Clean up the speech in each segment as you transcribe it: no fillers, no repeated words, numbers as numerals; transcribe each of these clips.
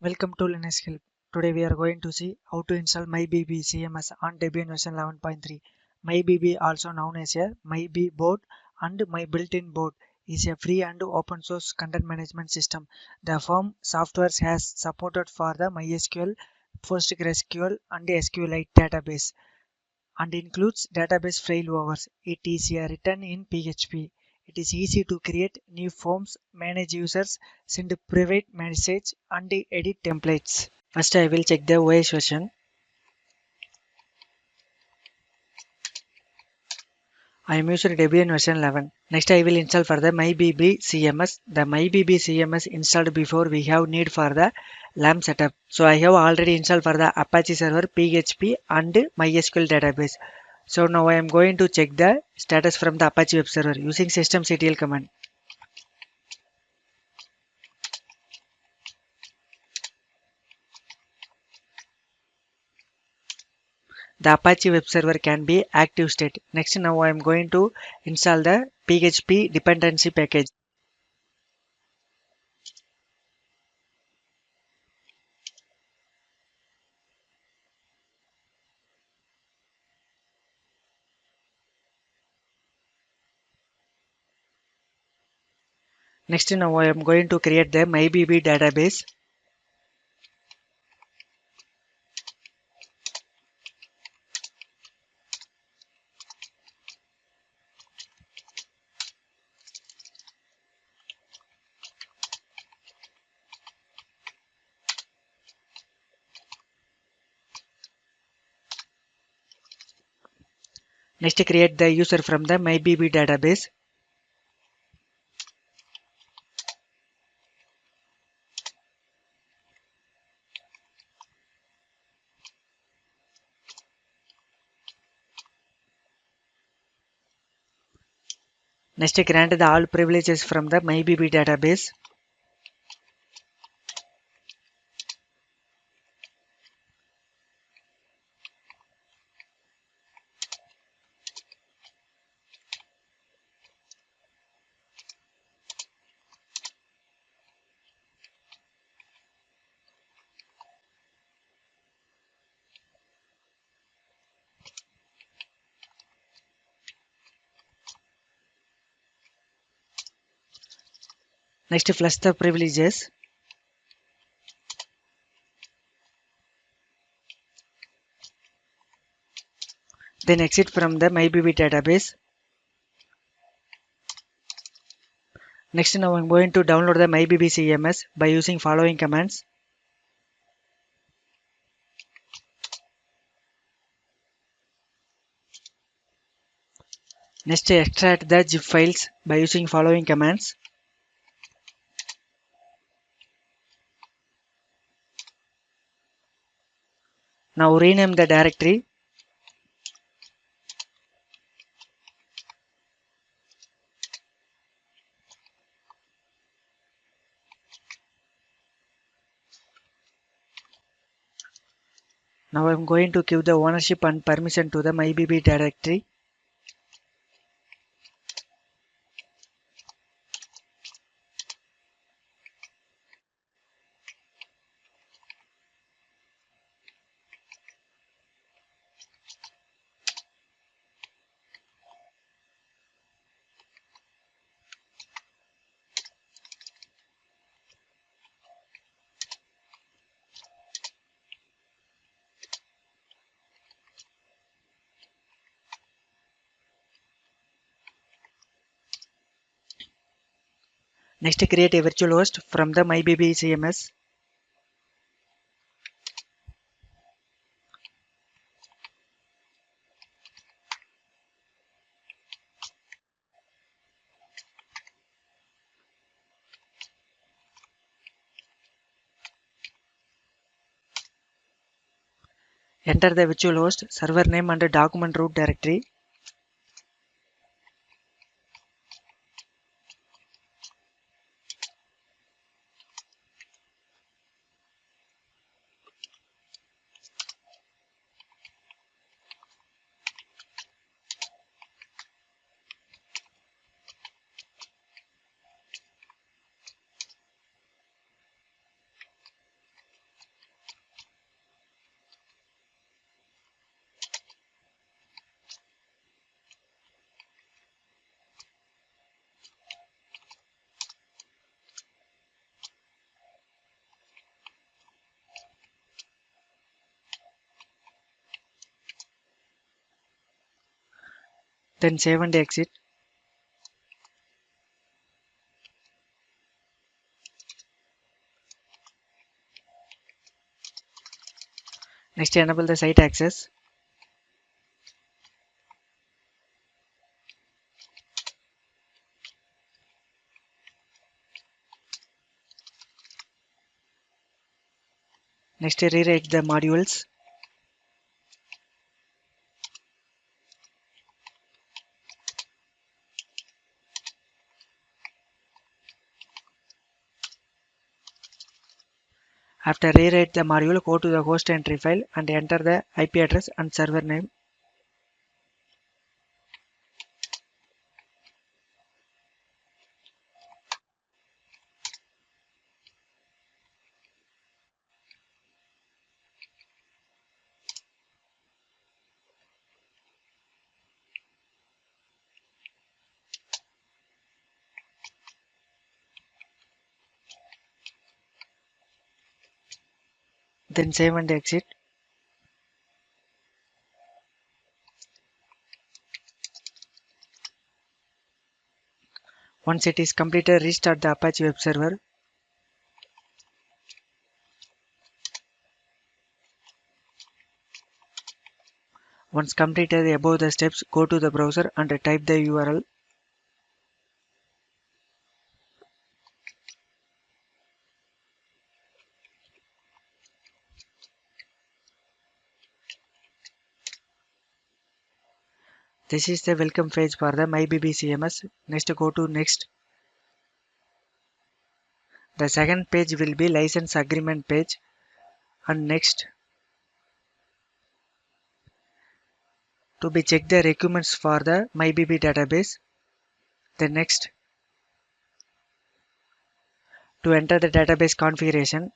Welcome to Linux Help. Today we are going to see how to install MyBBB CMS on Debian version 11.3. MyBB, also known as a MyBBoard and MyBulletinBoard, is a free and open source content management system. The firm software has supported for the MySQL, PostgreSQL and SQLite database and includes database failovers. It is written in PHP. It is easy to create new forms, manage users, send private message, and edit templates. First, I will check the OS version. I am using Debian version 11. Next, I will install for the MyBB CMS. The MyBB CMS installed before we have need for the LAMP setup. So I have already installed for the Apache server, PHP and MySQL database. So now I am going to check the status from the Apache web server using systemctl command. The Apache web server can be active state. Next, now I am going to install the PHP dependency package. Next, now I am going to create the MyBB database. Next, create the user from the MyBB database. Next, grant the all privileges from the MyBB database. Next, flush the privileges. Then exit from the MyBB database. Next, now I am going to download the MyBB CMS by using following commands. Next, extract the zip files by using following commands. Now rename the directory. Now I am going to give the ownership and permission to the MyBB directory. Next, create a virtual host from the MyBB CMS. Enter the virtual host, server name and document root directory. Then save and exit. Next, enable the site access. Next, rewrite the modules. After rewrite the module, go to the host entry file and enter the IP address and server name. Then save and exit. Once it is completed, restart the Apache web server. Once completed above the steps, go to the browser and type the URL. This is the welcome page for the MyBB CMS. Next, go to next. The second page will be license agreement page, and next to be check the requirements for the MyBB database. Then next to enter the database configuration.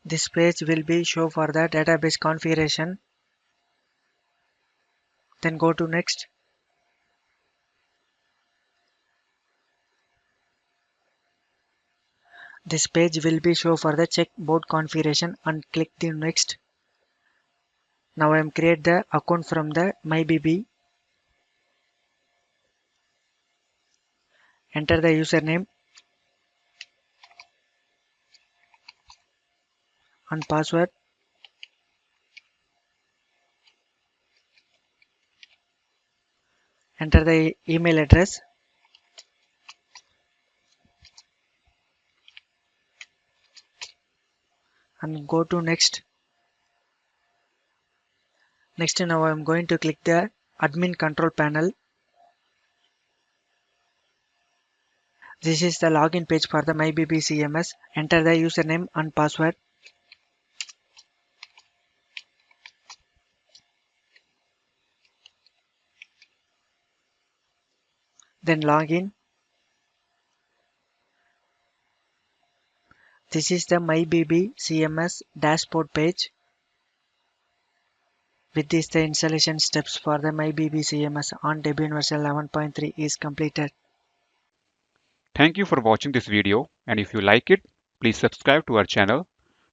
This page will be show for the database configuration. Then go to next. This page will be show for the check board configuration and click the next. Now I am create the account from the MyBB. Enter the username and password. Enter the email address. And go to next. Next, now I am going to click the admin control panel. This is the login page for the MyBB CMS. Enter the username and password. Then log in. This is the MyBB CMS dashboard page. With this, the installation steps for the MyBB CMS on Debian version 11.3 is completed. Thank you for watching this video, and if you like it, please subscribe to our channel.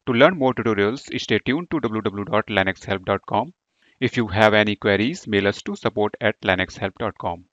To learn more tutorials, stay tuned to www.linuxhelp.com. If you have any queries, mail us to support@linuxhelp.com.